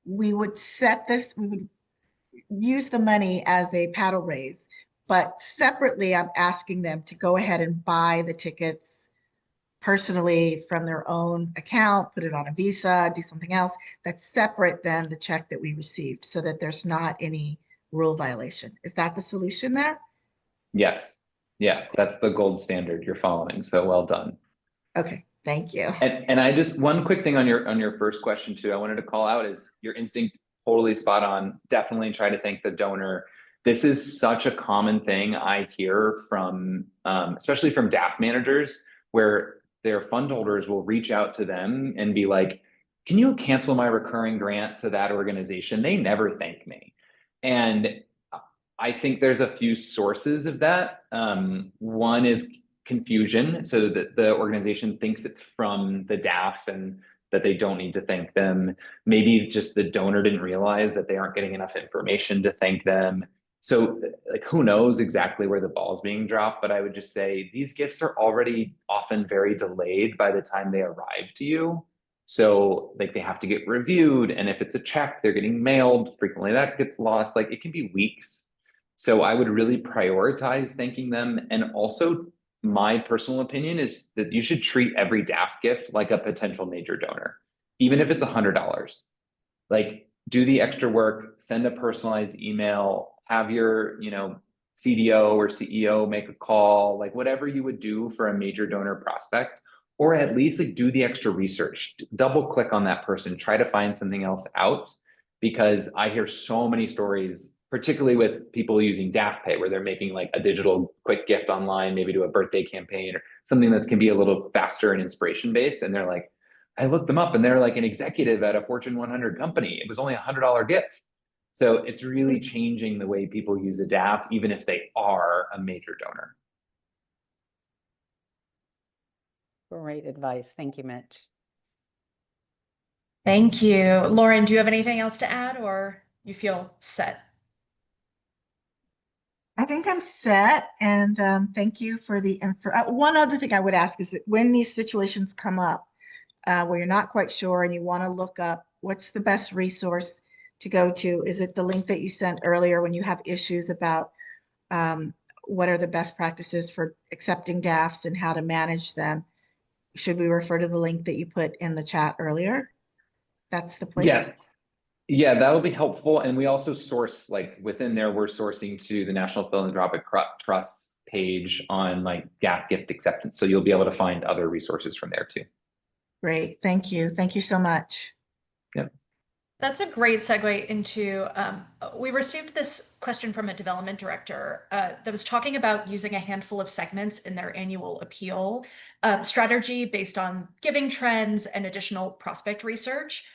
we would use the money as a paddle raise, but separately, I'm asking them to go ahead and buy the tickets personally from their own account, put it on a Visa, do something else that's separate than the check that we received, so that there's not any rule violation. Is that the solution there? Yes. Yeah, that's the gold standard you're following. So well done. Okay, thank you. And I just, one quick thing on your first question too, I wanted to call out is your instinct totally spot on. Definitely try to thank the donor. This is such a common thing I hear from, especially from DAF managers, where their fund holders will reach out to them and be like, can you cancel my recurring grant to that organization? They never thank me. And I think there's a few sources of that. One is confusion, so that the organization thinks it's from the DAF and that they don't need to thank them. Maybe just the donor didn't realize that they aren't getting enough information to thank them. So like, who knows exactly where the ball is being dropped, but I would just say these gifts are already often very delayed by the time they arrive to you. So like they have to get reviewed. And if it's a check, they're getting mailed. Frequently that gets lost. Like it can be weeks. So I would really prioritize thanking them. And also my personal opinion is that you should treat every DAF gift like a potential major donor, even if it's $100. Like do the extra work, send a personalized email, have your, CDO or CEO make a call, like whatever you would do for a major donor prospect, or at least like do the extra research, double click on that person, try to find something else out, because I hear so many stories, particularly with people using DAF Pay, where they're making like a digital quick gift online, maybe to a birthday campaign or something that can be a little faster and inspiration based. And they're like, I looked them up and they're like an executive at a Fortune 100 company. It was only $100 gift. So it's really changing the way people use a DAF, even if they are a major donor. Great advice. Thank you, Mitch. Thank you. Lauren, do you have anything else to add, or you feel set? I think I'm set, and thank you for the info. One other thing I would ask is that when these situations come up where you're not quite sure and you want to look up what's the best resource to go to, is it the link that you sent earlier when you have issues about what are the best practices for accepting DAFs and how to manage them? Should we refer to the link that you put in the chat earlier? That's the place. Yeah, that'll be helpful. And we also source, like within there, we're sourcing to the National Philanthropic Trust page on like DAF gift acceptance. So you'll be able to find other resources from there too. Great. Thank you. Thank you so much. Yep. That's a great segue into, we received this question from a development director that was talking about using a handful of segments in their annual appeal strategy based on giving trends and additional prospect research.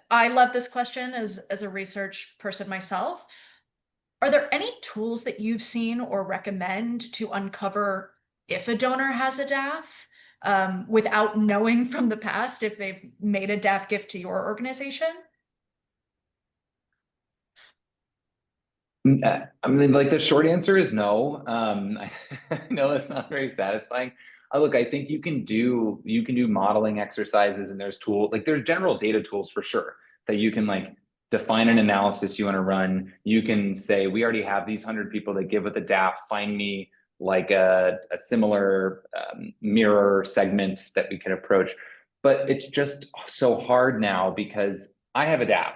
I love this question as a research person myself. Are there any tools that you've seen or recommend to uncover if a donor has a DAF without knowing from the past if they've made a DAF gift to your organization? I mean, like the short answer is no. I know that's not very satisfying. Look, I think you can do modeling exercises, and there's there's general data tools for sure that you can like define an analysis you want to run. You can say, we already have these 100 people that give with a DAF, find me like a similar mirror segments that we can approach. But it's just so hard now because I have a DAF.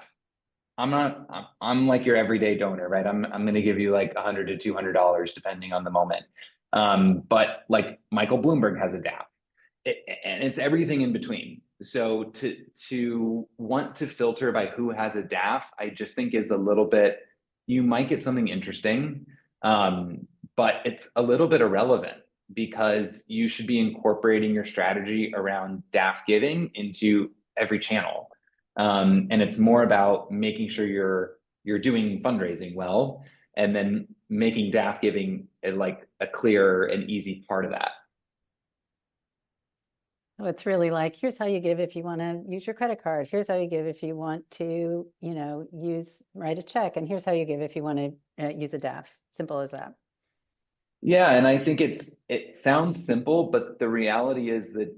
I'm like your everyday donor, right? I'm going to give you like $100 to $200 depending on the moment. But like Michael Bloomberg has a DAF, and it's everything in between. So to want to filter by who has a DAF, I just think is a little bit, you might get something interesting, but it's a little bit irrelevant because you should be incorporating your strategy around DAF giving into every channel. And it's more about making sure you're doing fundraising well, and then making DAF giving like a clear and easy part of that. Oh, it's really like, here's how you give if you want to use your credit card. Here's how you give if you want to, write a check. And here's how you give if you want to use a DAF. Simple as that. Yeah, and I think it sounds simple, but the reality is that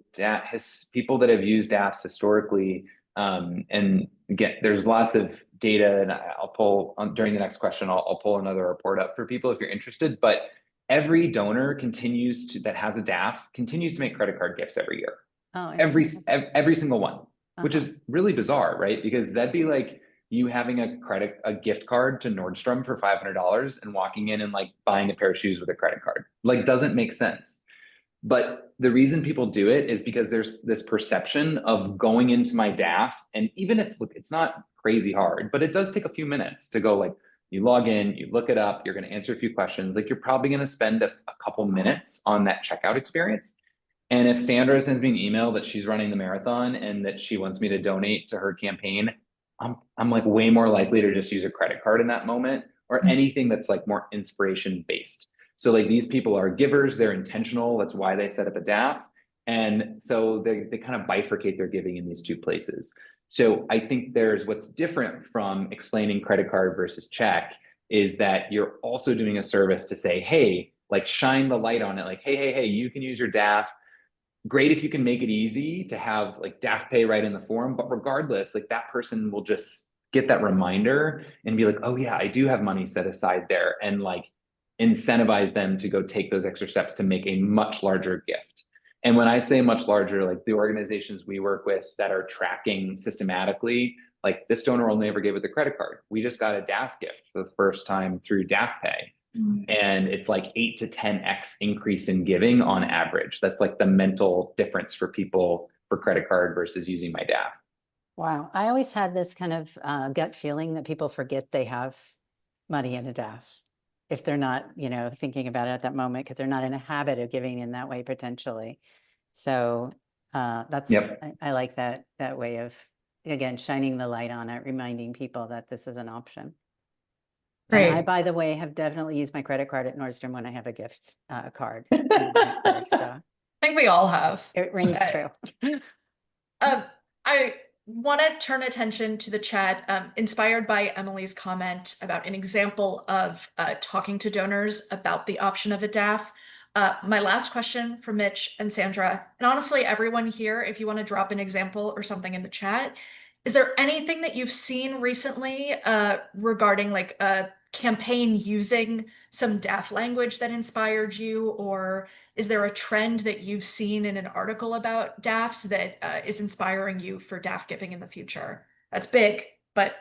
people that have used DAFs historically, and again, there's lots of data, and I'll pull during the next question. I'll pull another report up for people if you're interested. But every donor that has a DAF continues to make credit card gifts every year. Oh, every single one, which is really bizarre, right? Because that'd be like you having a gift card to Nordstrom for $500 and walking in and like buying a pair of shoes with a credit card. Like, doesn't make sense. But the reason people do it is because there's this perception of going into my DAF, and even if, look, it's not crazy hard, but it does take a few minutes to go, like, you log in, you look it up, you're going to answer a few questions. Like, you're probably going to spend a couple minutes on that checkout experience. And if Sandra sends me an email that she's running the marathon and that she wants me to donate to her campaign, I'm like way more likely to just use a credit card in that moment, or anything that's like more inspiration based. So like, these people are givers, they're intentional. That's why they set up a DAF. And so they kind of bifurcate their giving in these two places. So I think there's what's different from explaining credit card versus check is that you're also doing a service to say, hey, like, shine the light on it. Like, hey, you can use your DAF. Great if you can make it easy to have like DAF pay right in the form, but regardless, like, that person will just get that reminder and be like, oh yeah, I do have money set aside there, and like incentivize them to go take those extra steps to make a much larger gift. And when I say much larger, like the organizations we work with that are tracking systematically, like, this donor only ever gave with a credit card. We just got a DAF gift for the first time through DAF pay. And it's like 8 to 10x increase in giving on average. That's like the mental difference for people for credit card versus using my DAF. Wow. I always had this kind of gut feeling that people forget they have money in a DAF if they're not, thinking about it at that moment, because they're not in a habit of giving in that way potentially. So that's, Yep. I like that way of, again, shining the light on it, reminding people that this is an option. And I, Great. by the way, have definitely used my credit card at Nordstrom when I have a gift card. So I think we all have. it rings true. I want to turn attention to the chat, inspired by Emily's comment about an example of talking to donors about the option of a DAF. My last question for Mitch and Sandra, and honestly, everyone here, if you want to drop an example or something in the chat, is there anything that you've seen recently regarding like a campaign using some DAF language that inspired you, or is there a trend that you've seen in an article about DAFs that is inspiring you for DAF giving in the future? That's big, but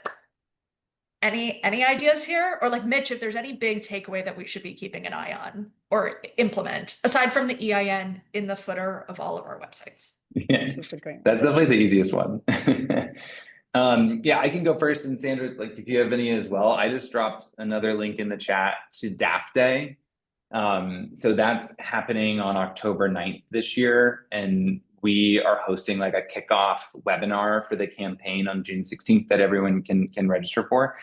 any ideas here? Or like, Mitch, if there's any big takeaway that we should be keeping an eye on or implement, aside from the EIN in the footer of all of our websites? Yeah, That's a great that's definitely the easiest one. Yeah, I can go first, and Sandra, like, if you have any as well. I just dropped another link in the chat to DAF Day. So that's happening on October 9th this year, and we are hosting like a kickoff webinar for the campaign on June 16th that everyone can register for.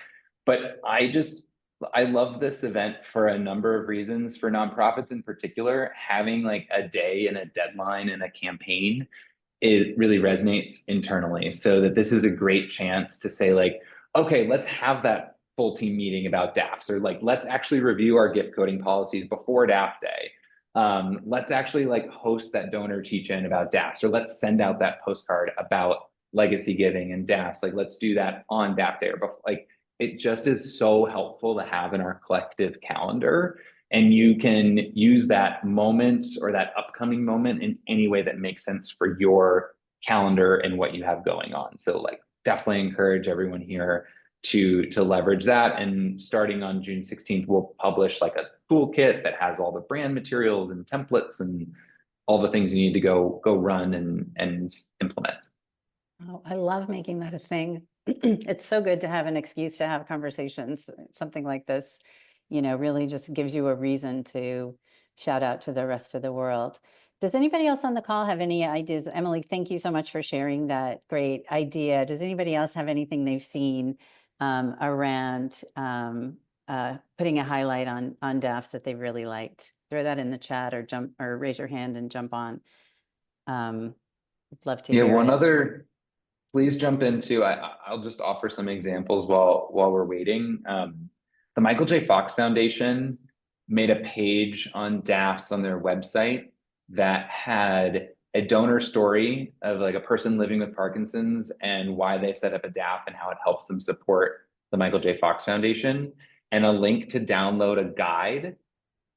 But I love this event for a number of reasons. For nonprofits in particular, having like a day and a deadline and a campaign, it really resonates internally. So that this is a great chance to say like, okay, let's have that full team meeting about DAFs, or like, let's actually review our gift coding policies before DAF Day. Let's actually like host that donor teach-in about DAFs, or let's send out that postcard about legacy giving and DAFs. Like, let's do that on DAF Day, or before. Like, it just is so helpful to have in our collective calendar. And you can use that moment or that upcoming moment in any way that makes sense for your calendar and what you have going on. So like, definitely encourage everyone here to leverage that. And starting on June 16th, we'll publish like a toolkit that has all the brand materials and templates and all the things you need to go run and implement. Oh, I love making that a thing. It's so good to have an excuse to have conversations. Something like this, really just gives you a reason to shout out to the rest of the world. Does anybody else on the call have any ideas? Emily, thank you so much for sharing that great idea. Does anybody else have anything they've seen around putting a highlight on DAFs that they really liked? Throw that in the chat, or raise your hand and jump on. Love to hear One it. other, please jump into, I'll just offer some examples while we're waiting. The Michael J. Fox Foundation made a page on DAFs on their website that had a donor story of like a person living with Parkinson's and why they set up a DAF and how it helps them support the Michael J. Fox Foundation, and a link to download a guide,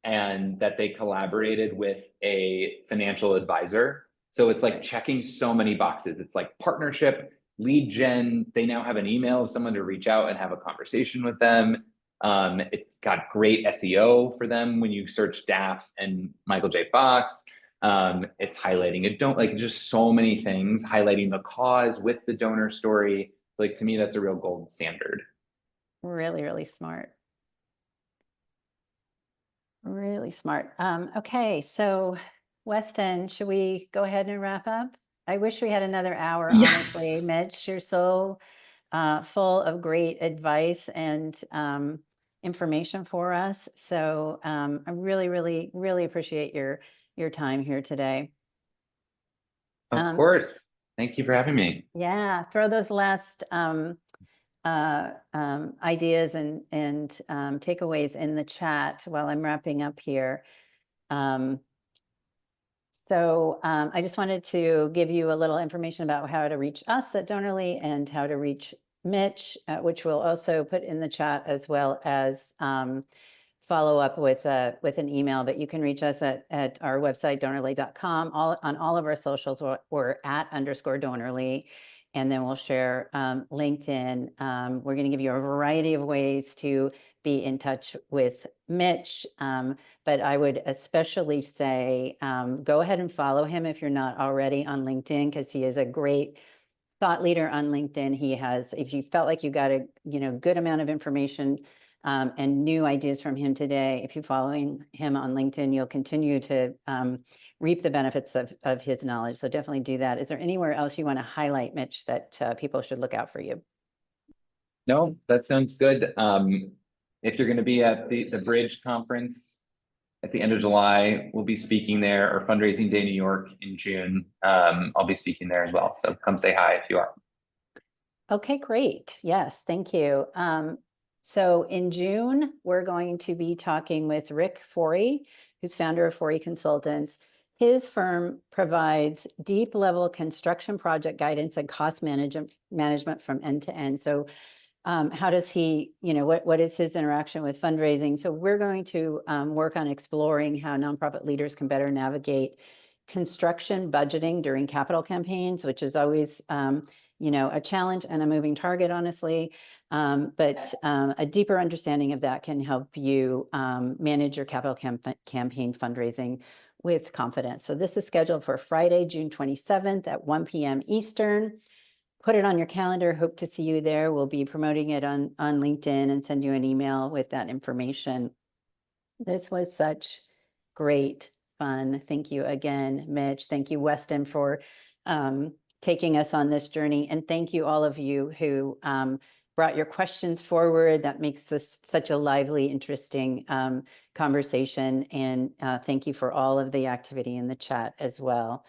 and that they collaborated with a financial advisor. So it's like checking so many boxes. It's like partnership, lead gen. They now have an email of someone to reach out and have a conversation with them. It's got great SEO for them when you search DAF and Michael J. Fox. It's highlighting just so many things, highlighting the cause with the donor story. Like, to me, that's a real gold standard. Really, really smart. Really smart. Okay, so Weston, should we go ahead and wrap up? I wish we had another hour, Yeah. honestly. Mitch, you're so full of great advice and information for us. So I really, really, really appreciate your time here today. Of course. Thank you for having me. Yeah, throw those last ideas and takeaways in the chat while I'm wrapping up here. I just wanted to give you a little information about how to reach us at Donorly and how to reach Mitch, which we'll also put in the chat, as well as follow up with an email. But you can reach us at our website, donorly.com. On all of our socials, we're @_Donorly. And then we'll share LinkedIn. We're going to give you a variety of ways to be in touch with Mitch. But I would especially say, go ahead and follow him if you're not already on LinkedIn, because he is a great thought leader on LinkedIn. He has, if you felt like you got a good amount of information and new ideas from him today, if you're following him on LinkedIn, you'll continue to reap the benefits of his knowledge. So definitely do that. Is there anywhere else you want to highlight, Mitch, that people should look out for you? No, that sounds good. If you're going to be at the Bridge conference at the end of July, we'll be speaking there, or Fundraising Day New York in June. I'll be speaking there as well. So come say hi if you are. Okay, great. Yes, thank you. So in June, we're going to be talking with Rick Forey, who's founder of Forey Consultants. His firm provides deep level construction project guidance and cost management from end to end. So how does he, what is his interaction with fundraising? So we're going to work on exploring how nonprofit leaders can better navigate construction budgeting during capital campaigns, which is always, a challenge and a moving target, honestly. But a deeper understanding of that can help you manage your capital campaign fundraising with confidence. So this is scheduled for Friday, June 27th at 1 p.m. Eastern. Put it on your calendar. Hope to see you there. We'll be promoting it on LinkedIn and send you an email with that information. This was such great fun. Thank you again, Mitch. Thank you, Weston, for taking us on this journey. And thank you, all of you who brought your questions forward. That makes this such a lively, interesting conversation. And thank you for all of the activity in the chat as well.